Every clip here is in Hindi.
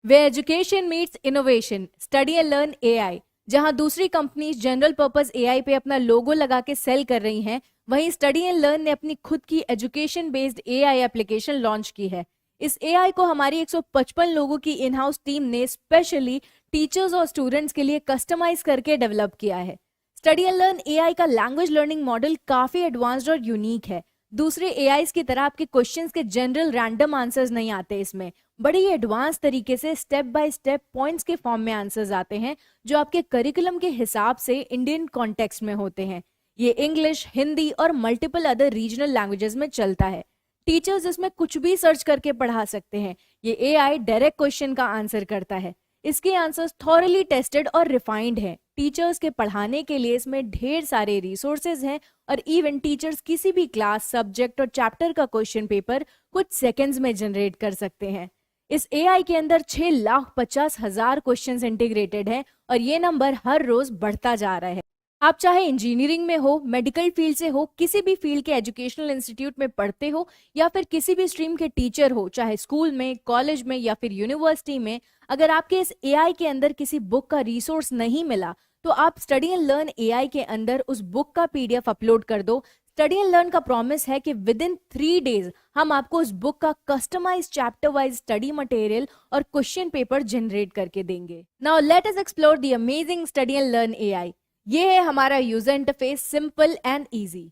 Way education meets innovation, study and learn AI. जहां दूसरी कंपनीज जनरल पर्पस एआई पे अपना लोगो लगा के सेल कर रही हैं, वहीं स्टडी एंड लर्न ने अपनी खुद की education based AI application launch की है। इस एआई को हमारी 155 लोगों की इन हाउस टीम ने स्पेशली टीचर्स और स्टूडेंट्स के लिए कस्टमाइज करके डेवलप किया है। स्टडी एंड लर्न एआई का लैंग्वेज लर्निंग मॉडल काफी एडवांस्ड और यूनिक है। दूसरे एआईज की तरह आपके क्वेश्चंस के जनरल रैंडम आंसर्स नहीं आते इसमें। बड़ी एडवांस तरीके से स्टेप बाय स्टेप पॉइंट्स के फॉर्म में आंसर्स आते हैं, जो आपके करिकुलम के हिसाब से इंडियन कॉन्टेक्स्ट में होते हैं। ये इंग्लिश, हिंदी और मल्टीपल अदर रीजनल लैंग्वेजेस में चलता है। टीचर्स इसमें कुछ भी सर्च करके पढ़ा सकते हैं। ये एआई डायरेक्ट क्वेश्चन का आंसर करता है। इसके आंसर्स थॉरली टेस्टेड और रिफाइंड हैं। टीचर्स के पढ़ाने के लिए इसमें ढेर सारे रिसोर्सेज हैं और इवन टीचर्स किसी भी क्लास, सब्जेक्ट और चैप्टर का क्वेश्चन पेपर कुछ सेकंड्स में जनरेट कर सकते हैं। इस एआई के अंदर 6,50,000 क्वेश्चंस इंटीग्रेटेड हैं और ये नंबर हर रोज बढ़ता जा रहा है। आप चाहे इंजीनियरिंग में हो, मेडिकल फील्ड से हो, किसी भी फील्ड के एजुकेशनल इंस्टीट्यूट में पढ़ते हो या फिर किसी भी स्ट्रीम के टीचर हो, चाहे स्कूल में, कॉलेज में या फिर यूनिवर्सिटी में, अगर आपके इस एआई के अंदर किसी बुक का रिसोर्स नहीं मिला तो आप स्टडी एंड लर्न एआई के अंदर उस बुक का पीडीएफ अपलोड कर दो। स्टडी एंड लर्न का प्रॉमिस है कि विद इन 3 days हम आपको उस बुक का customise chapter wise study material और क्वेश्चन पेपर जनरेट करके देंगे। Now let us explore the amazing study and learn AI. ये है हमारा user interface, simple and easy.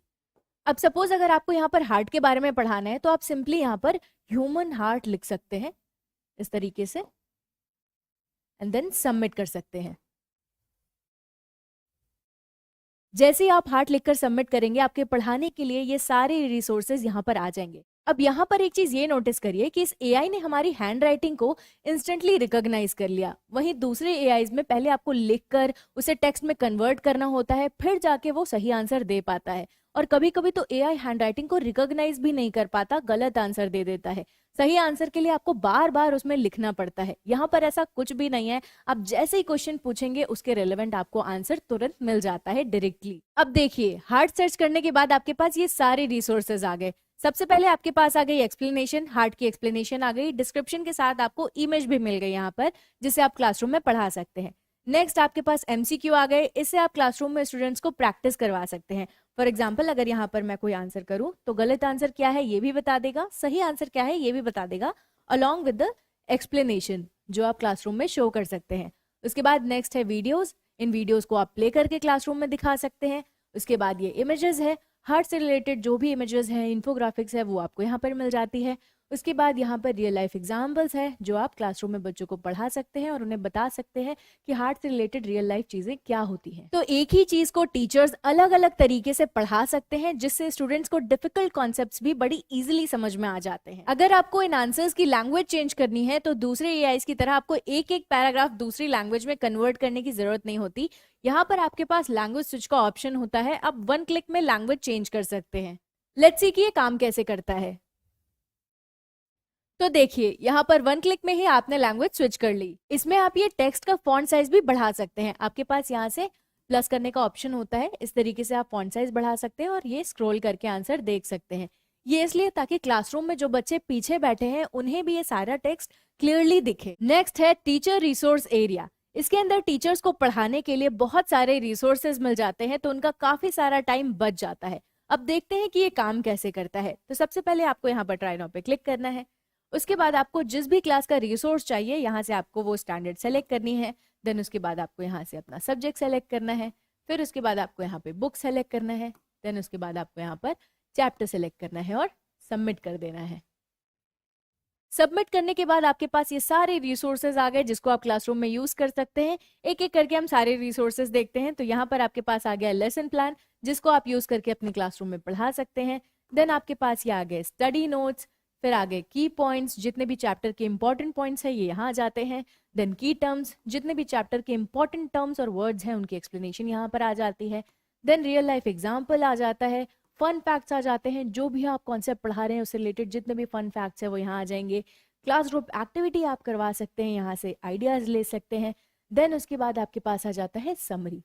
अब सपोज अगर आपको यहाँ पर हार्ट के बारे में पढ़ाना है तो आप सिंपली यहाँ पर ह्यूमन हार्ट लिख सकते हैं इस तरीके से एंड देन सबमिट कर सकते हैं। जैसे ही आप हार्ट लिखकर सबमिट करेंगे, आपके पढ़ाने के लिए ये सारे रिसोर्सेज यहाँ पर आ जाएंगे। अब यहाँ पर एक चीज ये नोटिस करिए कि इस एआई ने हमारी हैंड राइटिंग को इंस्टेंटली रिकॉग्नाइज कर लिया। वहीं दूसरे एआईज में पहले आपको लिखकर उसे टेक्स्ट में कन्वर्ट करना होता है, फिर जाके वो सही आंसर दे पाता है। और कभी कभी तो एआई हैंड राइटिंग को रिकॉग्नाइज भी नहीं कर पाता, गलत आंसर दे देता है। सही आंसर के लिए आपको बार बार उसमें लिखना पड़ता है। यहाँ पर ऐसा कुछ भी नहीं है। आप जैसे ही क्वेश्चन पूछेंगे उसके रेलेवेंट आपको आंसर तुरंत मिल जाता है डायरेक्टली। अब देखिए, हार्ट सर्च करने के बाद आपके पास ये सारे रिसोर्सेज आ गए। सबसे पहले आपके पास आ गई एक्सप्लेनेशन, हार्ट की एक्सप्लेनेशन आ गई, डिस्क्रिप्शन के साथ आपको इमेज भी मिल गई यहाँ पर, जिसे आप क्लासरूम में पढ़ा सकते हैं। नेक्स्ट आपके पास एमसीक्यू आ गए। इससे आप क्लासरूम में स्टूडेंट्स को प्रैक्टिस करवा सकते हैं। फॉर एग्जाम्पल, अगर यहाँ पर मैं कोई आंसर करूँ तो गलत आंसर क्या है ये भी बता देगा, सही आंसर क्या है ये भी बता देगा, अलॉन्ग विद द एक्सप्लेनेशन जो आप क्लासरूम में शो कर सकते हैं। उसके बाद नेक्स्ट है वीडियोज। इन वीडियोज को आप प्ले करके क्लासरूम में दिखा सकते हैं। उसके बाद ये इमेजेस है, हार्ट से रिलेटेड जो भी इमेजेस हैं, इन्फोग्राफिक्स है, वो आपको यहाँ पर मिल जाती है। उसके बाद यहाँ पर रियल लाइफ एग्जाम्पल्स है जो आप क्लासरूम में बच्चों को पढ़ा सकते हैं और उन्हें बता सकते हैं कि हार्ट से रिलेटेड रियल लाइफ चीजें क्या होती हैं। तो एक ही चीज को टीचर्स अलग अलग तरीके से पढ़ा सकते हैं, जिससे स्टूडेंट्स को डिफिकल्ट कॉन्सेप्ट्स भी बड़ी इजीली समझ में आ जाते हैं। अगर आपको इन आंसर्स की लैंग्वेज चेंज करनी है तो दूसरे एआईज की तरह आपको एक एक पैराग्राफ दूसरी लैंग्वेज में कन्वर्ट करने की जरूरत नहीं होती। यहाँ पर आपके पास लैंग्वेज स्विच का ऑप्शन होता है। आप 1 क्लिक में लैंग्वेज चेंज कर सकते हैं। लेट्स सी कि ये काम कैसे करता है। तो देखिए, यहाँ पर 1 क्लिक में ही आपने लैंग्वेज स्विच कर ली। इसमें आप ये टेक्स्ट का फॉन्ट साइज भी बढ़ा सकते हैं। आपके पास यहाँ से प्लस करने का ऑप्शन होता है। इस तरीके से आप फॉन्ट साइज बढ़ा सकते हैं और ये स्क्रॉल करके आंसर देख सकते हैं। ये इसलिए ताकि क्लासरूम में जो बच्चे पीछे बैठे हैं उन्हें भी ये सारा टेक्स्ट क्लियरली दिखे। नेक्स्ट है टीचर रिसोर्स एरिया। इसके अंदर टीचर्स को पढ़ाने के लिए बहुत सारे रिसोर्सेज मिल जाते हैं, तो उनका काफी सारा टाइम बच जाता है। अब देखते हैं कि ये काम कैसे करता है। तो सबसे पहले आपको यहाँ पर ट्राई नाउ पे क्लिक करना है। उसके बाद आपको जिस भी क्लास का रिसोर्स चाहिए, यहाँ से आपको वो स्टैंडर्ड सेलेक्ट करनी है। देन उसके बाद आपको यहाँ से अपना सब्जेक्ट सेलेक्ट करना है। फिर उसके बाद आपको यहाँ पे बुक सेलेक्ट करना है। देन उसके बाद आपको यहाँ पर चैप्टर सेलेक्ट करना है और सबमिट कर देना है। सबमिट करने के बाद आपके पास ये सारे रिसोर्सेज आ गए जिसको आप क्लासरूम में यूज कर सकते हैं। एक एक करके हम सारे रिसोर्सेज देखते हैं। तो यहाँ पर आपके पास आ गया लेसन प्लान, जिसको आप यूज करके अपने क्लासरूम में पढ़ा सकते हैं। देन आपके पास ये आ गए स्टडी नोट्स, फिर आगे की पॉइंट्स, जितने भी चैप्टर के इंपॉर्टेंट पॉइंट्स हैं ये यहाँ आ जाते हैं। देन की टर्म्स, जितने भी चैप्टर के इंपॉर्टेंट टर्म्स और वर्ड्स हैं उनकी एक्सप्लेनेशन यहाँ पर आ जाती है। देन रियल लाइफ एग्जाम्पल आ जाता है। फन फैक्ट्स आ जाते हैं, जो भी आप कॉन्सेप्ट पढ़ा रहे हैं उससे रिलेटेड जितने भी फन फैक्ट्स हैं वो यहाँ आ जाएंगे। क्लास ग्रुप एक्टिविटी आप करवा सकते हैं, यहाँ से आइडियाज ले सकते हैं। देन उसके बाद आपके पास आ जाता है समरी।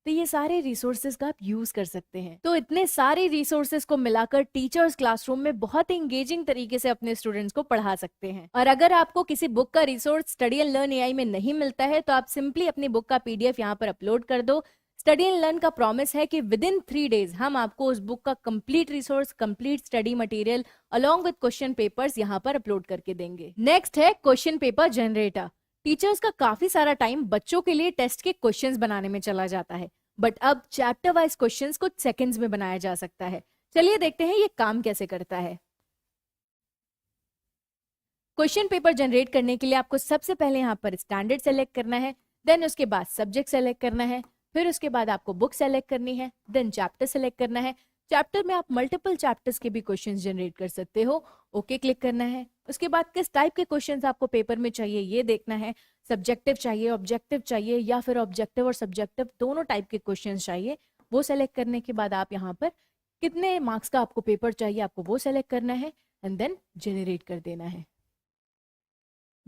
तो ये सारे रिसोर्सेज का आप यूज कर सकते हैं। तो इतने सारे रिसोर्सेज को मिलाकर टीचर्स क्लासरूम में बहुत ही इंगेजिंग तरीके से अपने स्टूडेंट्स को पढ़ा सकते हैं। और अगर आपको किसी बुक का resource study and learn AI में नहीं मिलता है तो आप सिंपली अपनी बुक का पीडीएफ यहाँ पर अपलोड कर दो। स्टडी एंड लर्न का प्रॉमिस है कि विद इन 3 डेज हम आपको उस बुक का complete resource, complete study material along with question papers यहाँ पर अपलोड करके देंगे। नेक्स्ट है क्वेश्चन पेपर जनरेटर। टीचर्स का काफी सारा टाइम बच्चों के लिए टेस्ट के क्वेश्चंस बनाने में चला जाता है, बट अब चैप्टर वाइज क्वेश्चंस कुछ सेकंड्स में बनाया जा सकता है। चलिए देखते हैं ये काम कैसे करता है। क्वेश्चन पेपर जनरेट करने के लिए आपको सबसे पहले यहाँ पर स्टैंडर्ड सेलेक्ट करना है, देन उसके बाद सब्जेक्ट सेलेक्ट करना है, फिर उसके बाद आपको बुक सेलेक्ट करनी है, देन चैप्टर सेलेक्ट करना है। चैप्टर में आप मल्टीपल चैप्टर्स के भी क्वेश्चंस जनरेट कर सकते हो। ओके क्लिक करना है। उसके बाद किस टाइप के क्वेश्चंस आपको पेपर में चाहिए ये देखना है। सब्जेक्टिव चाहिए, ऑब्जेक्टिव चाहिए, या फिर ऑब्जेक्टिव और सब्जेक्टिव दोनों टाइप के क्वेश्चंस चाहिए। वो सेलेक्ट करने के बाद आप यहाँ पर कितने मार्क्स का आपको पेपर चाहिए आपको वो सेलेक्ट करना है एंड देन जनरेट कर देना है।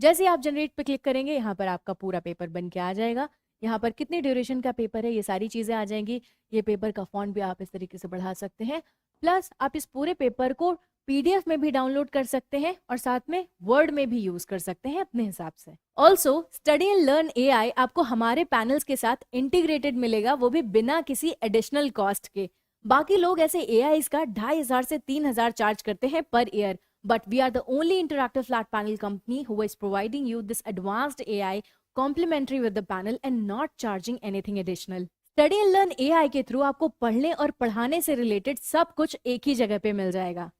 जैसे आप जनरेट पे क्लिक करेंगे यहाँ पर आपका पूरा पेपर बन के आ जाएगा। यहाँ पर कितनी ड्यूरेशन का पेपर है ये सारी चीजें आ जाएंगी। ये पेपर का फॉन्ट भी आप इस तरीके से बढ़ा सकते हैं। प्लस आप इस पूरे पेपर को पीडीएफ में भी डाउनलोड कर सकते हैं और साथ में वर्ड में भी यूज कर सकते हैं अपने हिसाब से। Also study and learn AI आपको हमारे पैनल्स के साथ इंटीग्रेटेड मिलेगा, वो भी बिना किसी एडिशनल कॉस्ट के। बाकी लोग ऐसे एआई का 2500 से 3000 चार्ज करते हैं per year, but we are the only interactive flat panel company who is providing you this advanced AI complimentary with the panel and not charging anything additional. Study and Learn AI के थ्रू आपको पढ़ने और पढ़ाने से रिलेटेड सब कुछ एक ही जगह पे मिल जाएगा।